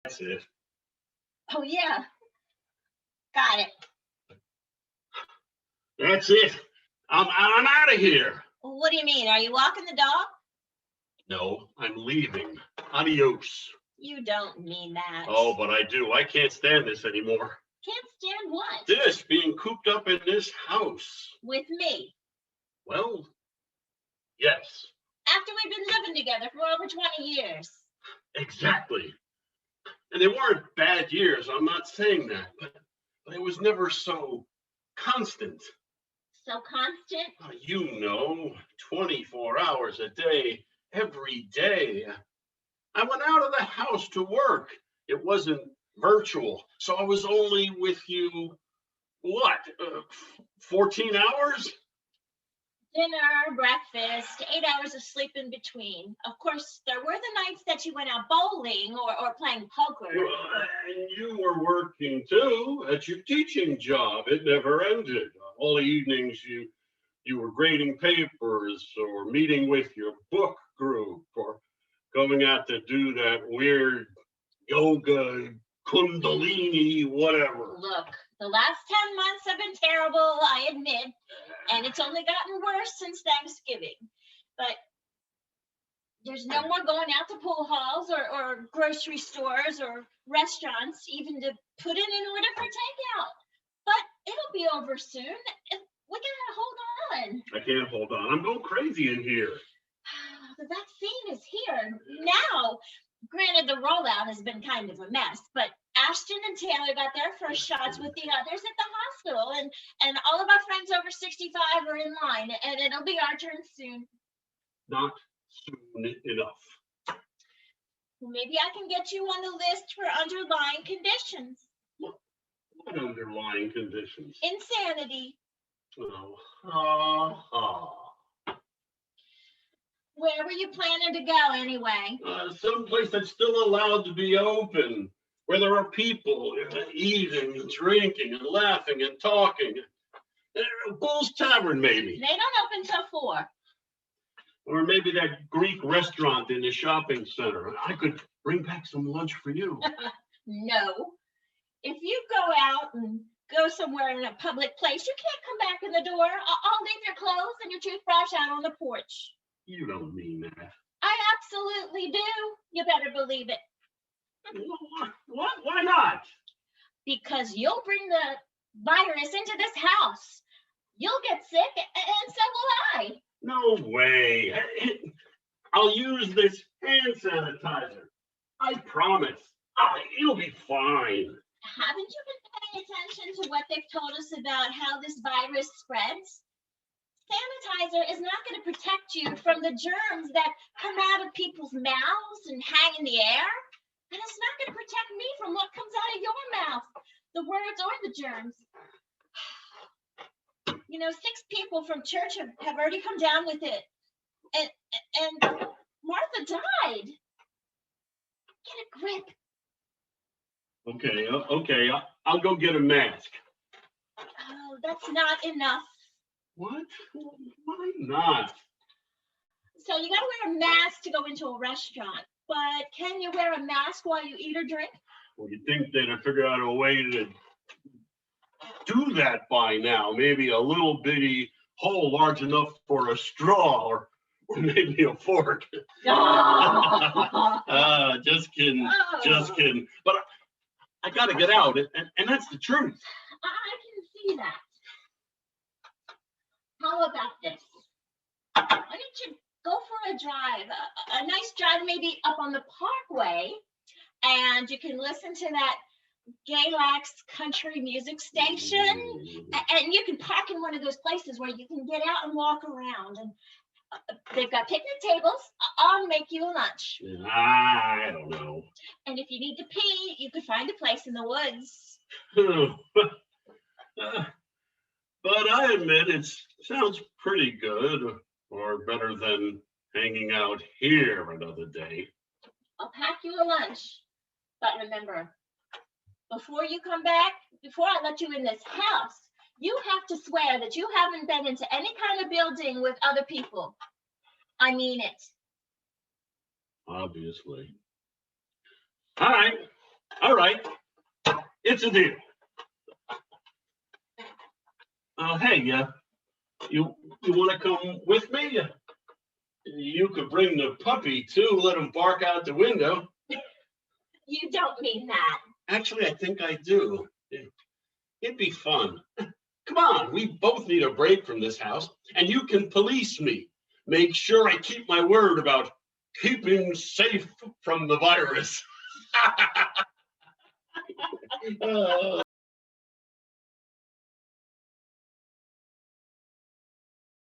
That's it. Oh, yeah. Got it. That's it. I'm out of here. What do you mean? Are you walking the dog? No, I'm leaving. Adios. You don't mean that. Oh, but I do. I can't stand this anymore. Can't stand what? This, being cooped up in this house. With me. Well, yes. After we've been living together for over 20 years. Exactly. And they weren't bad years. I'm not saying that. But it was never so constant. So constant? You know, 24 hours a day, every day. I went out of the house to work. It wasn't virtual. So I was only with you, 14 hours? Dinner, breakfast, 8 hours of sleep in between. Of course, there were the nights that you went out bowling or playing poker. And you were working too at your teaching job. It never ended. All the evenings you were grading papers or meeting with your book group or going out to do that weird yoga, kundalini, whatever. Look, the last 10 months have been terrible, I admit, and it's only gotten worse since Thanksgiving. But there's no more going out to pool halls or grocery stores or restaurants, even to put in order for takeout. But it'll be over soon. We gotta hold on. I can't hold on. I'm going crazy in here. The vaccine is here now. Granted, the rollout has been kind of a mess, but Ashton and Taylor got their first shots with the others at the hospital, and all of our friends over 65 are in line, and it'll be our turn soon. Not soon enough. Well, maybe I can get you on the list for underlying conditions. What underlying conditions? Insanity. Oh. Where were you planning to go anyway? Someplace that's still allowed to be open, where there are people eating and drinking and laughing and talking. Bull's Tavern, maybe. They don't open till 4. Or maybe that Greek restaurant in the shopping center. I could bring back some lunch for you. No. If you go out and go somewhere in a public place, you can't come back in the door. I'll leave your clothes and your toothbrush out on the porch. You don't mean that. I absolutely do. You better believe it. What? Why not? Because you'll bring the virus into this house. You'll get sick, and so will I. No way. I'll use this hand sanitizer. I promise. It'll be fine. Haven't you been paying attention to what they've told us about how this virus spreads? Sanitizer is not going to protect you from the germs that come out of people's mouths and hang in the air. And it's not going to protect me from what comes out of your mouth, the words or the germs. You know, 6 people from church have already come down with it. And Martha died. Get a grip. Okay. I'll go get a mask. Oh, that's not enough. What? Why not? So you got to wear a mask to go into a restaurant, but can you wear a mask while you eat or drink? Well, you'd think they'd have figured out a way to do that by now. Maybe a little bitty hole large enough for a straw or maybe a fork. Just kidding. Oh. Just kidding. But I got to get out, and that's the truth. I can see that. How about this? Why don't you go for a drive, a nice drive maybe up on the parkway, and you can listen to that Galax country music station, and you can park in one of those places where you can get out and walk around, and they've got picnic tables. I'll make you a lunch. I don't know. And if you need to pee, you could find a place in the woods. But I admit it sounds pretty good, or better than hanging out here another day. I'll pack you a lunch. But remember, before you come back, before I let you in this house, you have to swear that you haven't been into any kind of building with other people. I mean it. Obviously. All right. All right, it's a deal. Hey, you want to come with me? You could bring the puppy too. Let him bark out the window. You don't mean that. Actually, I think I do. It'd be fun. Come on, we both need a break from this house, and you can police me. Make sure I keep my word about keeping safe from the virus.